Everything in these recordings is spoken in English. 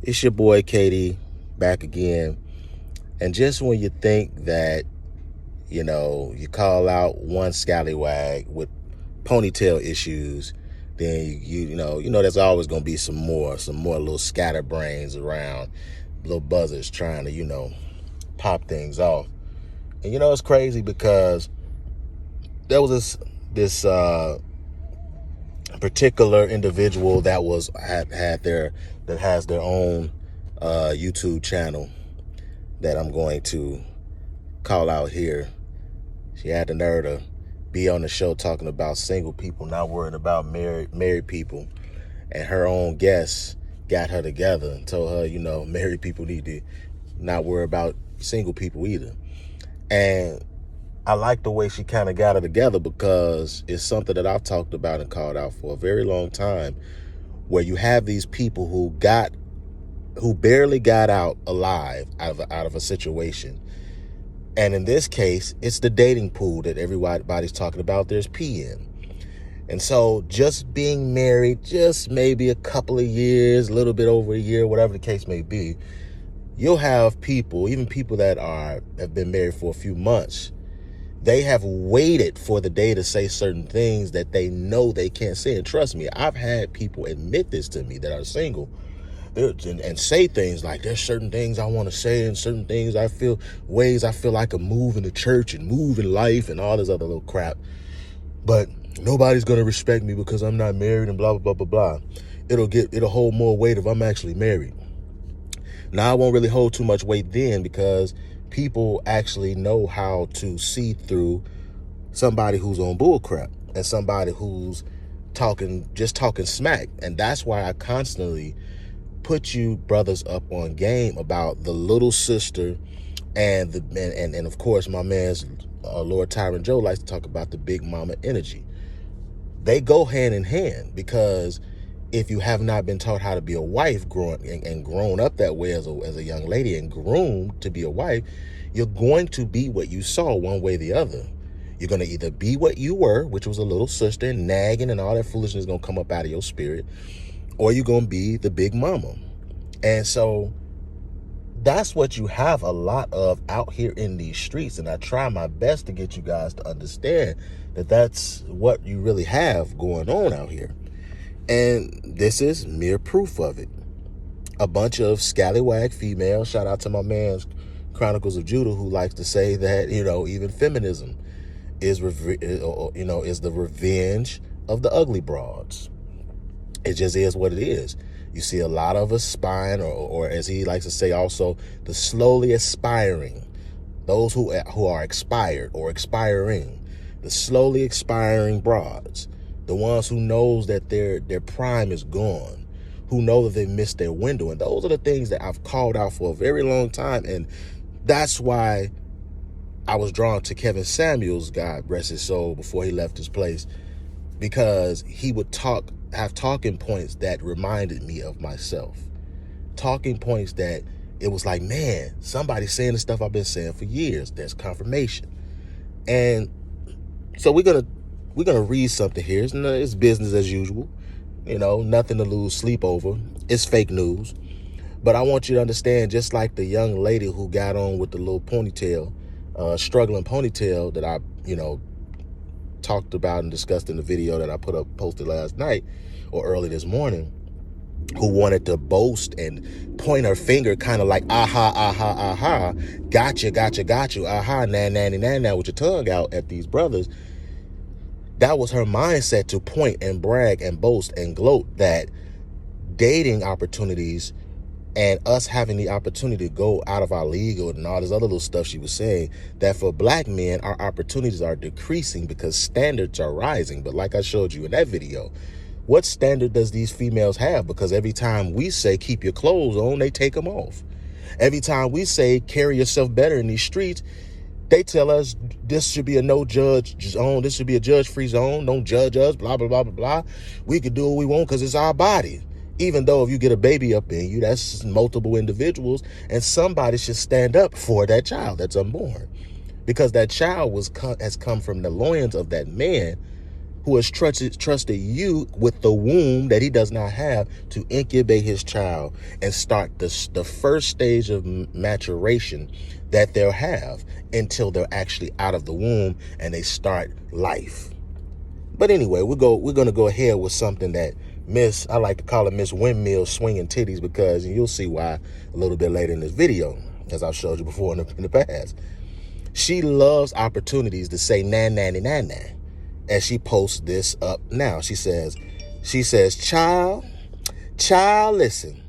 It's your boy Katie back again. And just when you think that, you call out one scallywag with ponytail issues, then you know there's always gonna be some more little scatterbrains around, little buzzers trying to, pop things off. And it's crazy because there was this particular individual that has their own YouTube channel that I'm going to call out here. She had the nerve to be on the show talking about single people, not worrying about married people. And her own guest got her together and told her, married people need to not worry about single people either. And I like the way she kind of got her together because it's something that I've talked about and called out for a very long time, where you have these people who barely got out alive out of a situation. And in this case, it's the dating pool that everybody's talking about. There's pee in. And so just being married, just maybe a couple of years, a little bit over a year, whatever the case may be, you'll have people, even people that have been married for a few months, they have waited for the day to say certain things that they know they can't say. And trust me, I've had people admit this to me that are single and say things like, there's certain things I want to say and certain things ways I feel I can move in the church and move in life and all this other little crap. But nobody's going to respect me because I'm not married and blah, blah, blah, blah, blah. It'll hold more weight if I'm actually married. Now, I won't really hold too much weight then because people actually know how to see through somebody who's on bullcrap and somebody who's talking smack. And that's why I constantly put you brothers up on game about the little sister and of course my man's Lord Tyron Joe likes to talk about the big mama energy. They go hand in hand, because if you have not been taught how to be a wife, grown up that way as a young lady and groomed to be a wife, you're going to be what you saw one way or the other. You're going to either be what you were, which was a little sister, and nagging and all that foolishness is going to come up out of your spirit, or you're going to be the big mama. And so that's what you have a lot of out here in these streets. And I try my best to get you guys to understand that that's what you really have going on out here. And this is mere proof of it. A bunch of scallywag females, shout out to my man's Chronicles of Judah, who likes to say that, even feminism is the revenge of the ugly broads. It just is what it is. You see a lot of aspiring, or as he likes to say also, the slowly aspiring, those who are expired or expiring, the slowly expiring broads, the ones who knows that their prime is gone, who know that they missed their window. And those are the things that I've called out for a very long time. And that's why I was drawn to Kevin Samuels, God rest his soul, before he left his place, because he would have talking points that reminded me of myself. Talking points that it was like, man, somebody's saying the stuff I've been saying for years. There's confirmation. And so we're gonna read something here. It's business as usual. Nothing to lose sleep over. It's fake news. But I want you to understand, just like the young lady who got on with the little ponytail, struggling ponytail that I, talked about and discussed in the video that I posted last night or early this morning, who wanted to boast and point her finger kind of like, aha, gotcha, aha, nah, with your tongue out at these brothers. That was her mindset, to point and brag and boast and gloat that dating opportunities and us having the opportunity to go out of our league and all this other little stuff she was saying, that for black men, our opportunities are decreasing because standards are rising. But like I showed you in that video, what standard does these females have? Because every time we say, keep your clothes on, they take them off. Every time we say, carry yourself better in these streets, they tell us this should be a no judge zone. This should be a judge-free zone. Don't judge us, blah, blah, blah, blah, blah. We can do what we want because it's our body. Even though if you get a baby up in you, that's multiple individuals, and somebody should stand up for that child that's unborn, because that child has come from the loins of that man who has trusted you with the womb that he does not have to incubate his child and start the first stage of maturation that they'll have until they're actually out of the womb and they start life. But anyway, we're going to go ahead with something that I like to call it Miss Windmill swinging titties, because you'll see why a little bit later in this video, as I've showed you before in the past. She loves opportunities to say nan nanny nan nan. As she posts this up now, she says, child, listen,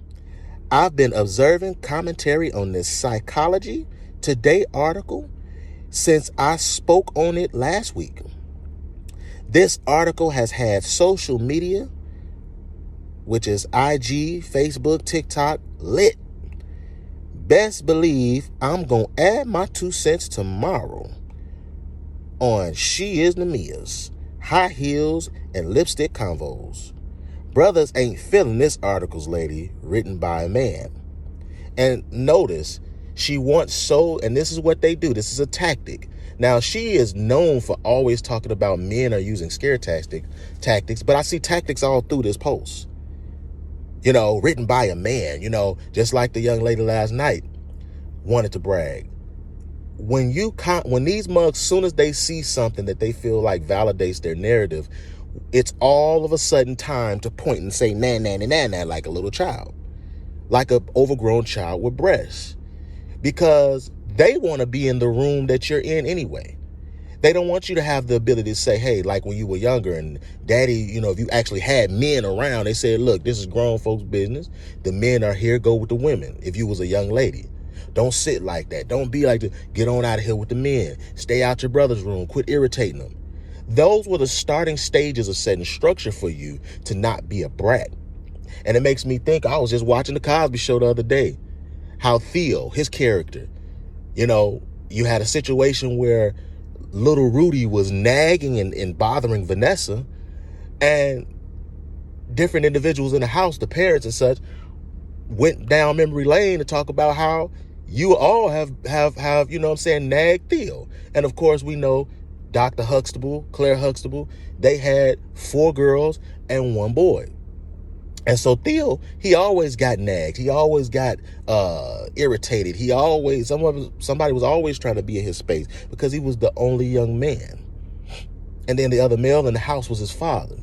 I've been observing commentary on this Psychology Today article since I spoke on it last week. This article has had social media, which is IG, Facebook, TikTok, lit. Best believe I'm going to add my 2 cents tomorrow on She Is Namia's high heels and lipstick convos. Brothers ain't feeling this article's lady, written by a man. And notice, she wants and this is what they do. This is a tactic. Now, she is known for always talking about men are using scare tactics, but I see tactics all through this post. Written by a man, just like the young lady last night wanted to brag. When these mugs, soon as they see something that they feel like validates their narrative, it's all of a sudden time to point and say nan nan nan nan like a little child, like an overgrown child with breasts, because they want to be in the room that you're in anyway. They don't want you to have the ability to say, hey, like when you were younger and daddy, if you actually had men around, they said, look, this is grown folks' business. The men are here, go with the women. If you was a young lady, don't sit like that. Don't be like, get on out of here with the men. Stay out your brother's room. Quit irritating them. Those were the starting stages of setting structure for you to not be a brat. And it makes me think, I was just watching the Cosby Show the other day, how Theo, his character, you had a situation where little Rudy was nagging and bothering Vanessa, and different individuals in the house, the parents and such, went down memory lane to talk about how you all have nagged Theo. And of course, we know Dr. Huxtable, Claire Huxtable, they had 4 girls and 1 boy. And so Theo, he always got nagged. He always got irritated. Somebody was always trying to be in his space because he was the only young man. And then the other male in the house was his father.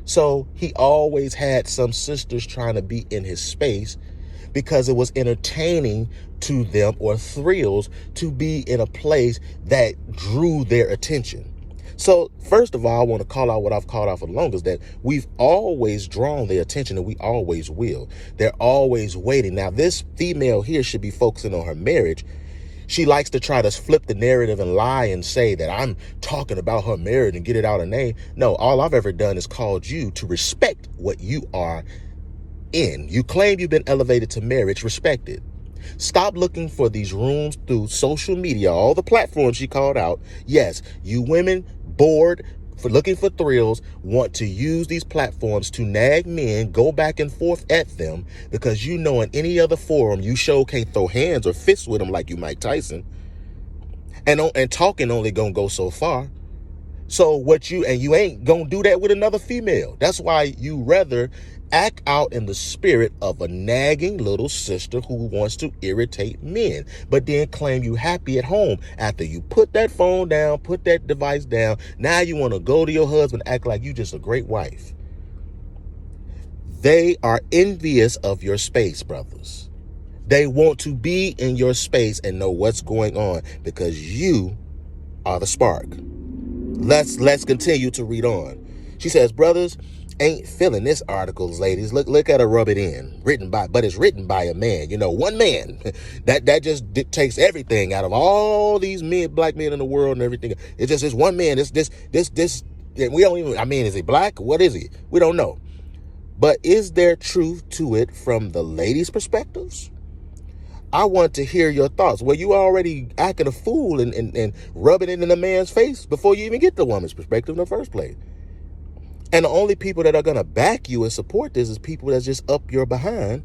So he always had some sisters trying to be in his space because it was entertaining to them, or thrills, to be in a place that drew their attention. So first of all, I want to call out what I've called out for the longest, that we've always drawn their attention, and we always will. They're always waiting. Now, this female here should be focusing on her marriage. She likes to try to flip the narrative and lie and say that I'm talking about her marriage and get it out of name. No, all I've ever done is called you to respect what you are in. You claim you've been elevated to marriage, respect it. Stop looking for these rooms through social media, all the platforms she called out. Yes, you women bored for looking for thrills want to use these platforms to nag men, go back and forth at them, because in any other forum you can't throw hands or fists with them like you Mike Tyson. And talking only gonna go so far. So you ain't gonna do that with another female. That's why you rather act out in the spirit of a nagging little sister who wants to irritate men, but then claim you happy at home after you put that phone down, put that device down. Now you want to go to your husband, act like you just a great wife. They are envious of your space, brothers. They want to be in your space and know what's going on because you are the spark. Let's continue to read on. She says, brothers ain't feeling this articles, ladies. Look at her rub it in. But it's written by a man. One man. that just takes everything out of all these black men in the world and everything. It's just this one man. This. We don't even. Is he black? What is he? We don't know. But is there truth to it from the ladies' perspectives? I want to hear your thoughts. Well, you already acting a fool and rubbing it in a man's face before you even get the woman's perspective in the first place. And the only people that are going to back you and support this is people that's just up your behind,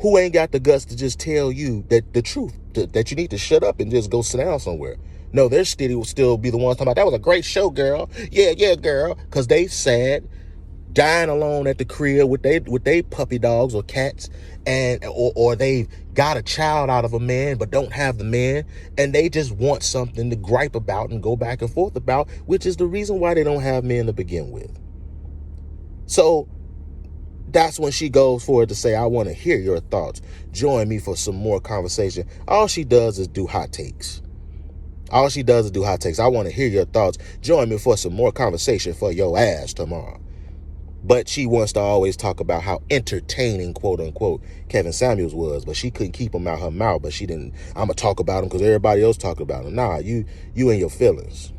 who ain't got the guts to just tell you that the truth, that you need to shut up and just go sit down somewhere. No, their city will still be the ones talking about, that was a great show, girl. Yeah, yeah, girl. Because they sad, dying alone at the crib with they puppy dogs or cats, and or they've got a child out of a man but don't have the man, and they just want something to gripe about and go back and forth about, which is the reason why they don't have men to begin with. So that's when she goes for it to say, I want to hear your thoughts. Join me for some more conversation. All she does is do hot takes. All she does is do hot takes. I want to hear your thoughts. Join me for some more conversation for your ass tomorrow. But she wants to always talk about how entertaining, quote unquote, Kevin Samuels was. But she couldn't keep him out her mouth. But she didn't, I'm going to talk about him because everybody else talking about him. Nah, you and your feelings.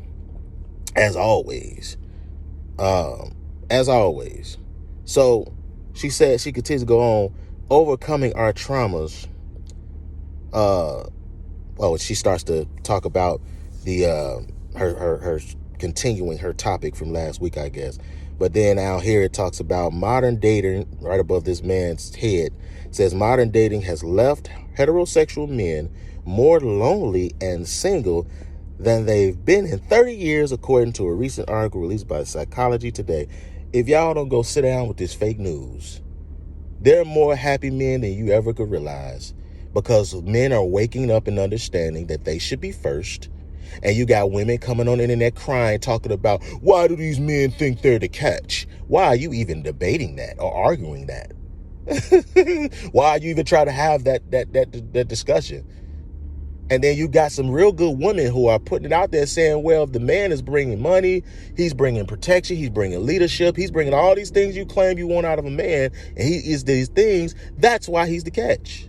As always. As always. So she said, she continues to go on, overcoming our traumas. She starts to talk about the her continuing her topic from last week, I guess. But then out here it talks about modern dating, right above this man's head. It says modern dating has left heterosexual men more lonely and single than they've been in 30 years, according to a recent article released by Psychology Today. If y'all don't go sit down with this fake news, there are more happy men than you ever could realize, because men are waking up and understanding that they should be first. And you got women coming on the internet crying, talking about, why do these men think they're the catch? Why are you even debating that or arguing that? Why are you even trying to have that discussion? And then you got some real good women who are putting it out there saying, well, if the man is bringing money, he's bringing protection, he's bringing leadership, he's bringing all these things you claim you want out of a man, and he is these things, that's why he's the catch.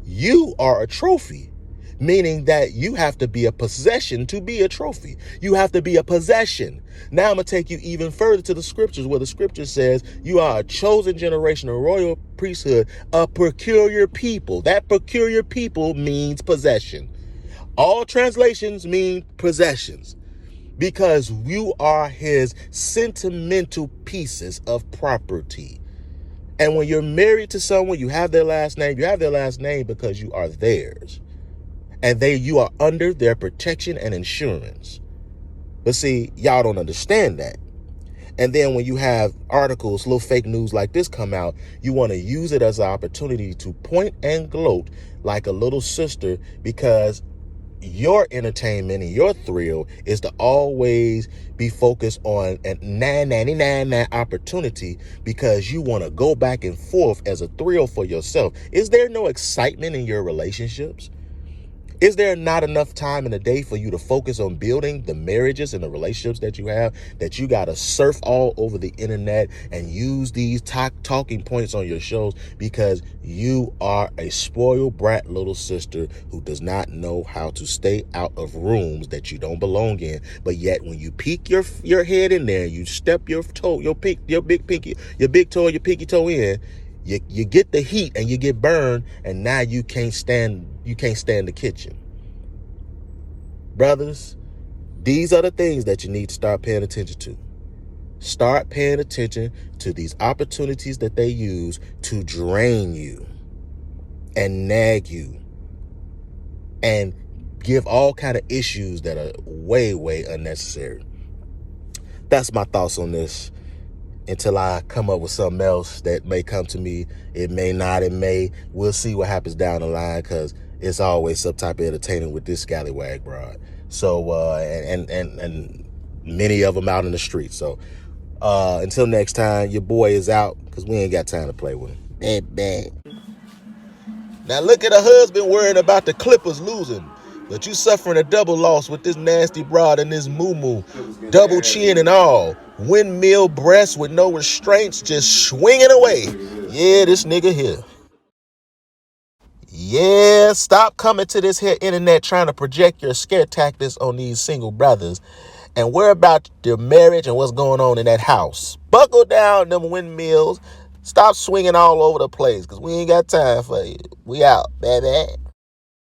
You are a trophy, meaning that you have to be a possession to be a trophy. You have to be a possession. Now I'm going to take you even further to the scriptures, where the scripture says you are a chosen generation, a royal priesthood, a peculiar people. That peculiar people means possession. All translations mean possessions, because you are his sentimental pieces of property. And when you're married to someone, you have their last name. You have their last name because you are theirs. And you are under their protection and insurance. But see, y'all don't understand that. And then when you have articles, little fake news like this come out, you want to use it as an opportunity to point and gloat like a little sister, because your entertainment and your thrill is to always be focused on a 999 opportunity, because you want to go back and forth as a thrill for yourself. Is there no excitement in your relationships? Is there not enough time in the day for you to focus on building the marriages and the relationships that you have, that you got to surf all over the internet and use these talking points on your shows because you are a spoiled brat little sister who does not know how to stay out of rooms that you don't belong in? But yet when you peek your head in there, you step your toe, your big toe, your pinky toe in, you get the heat and you get burned, and now you can't stand the kitchen. Brothers, these are the things that you need to start paying attention to. Start paying attention to these opportunities that they use to drain you and nag you and give all kind of issues that are way, way unnecessary. That's my thoughts on this. Until I come up with something else that may come to me. It may not, it may. We'll see what happens down the line, because it's always some type of entertaining with this scallywag broad. So, and many of them out in the street. So, until next time, your boy is out, because we ain't got time to play with him. Bad. Now look at a husband worrying about the Clippers losing, but you suffering a double loss with this nasty broad and this moo-moo, double chin and all. Windmill breasts with no restraints, just swinging away. Yeah, this nigga here. Yeah, stop coming to this here internet trying to project your scare tactics on these single brothers and worry about their marriage and what's going on in that house. Buckle down them windmills. Stop swinging all over the place, because we ain't got time for you. We out, baby.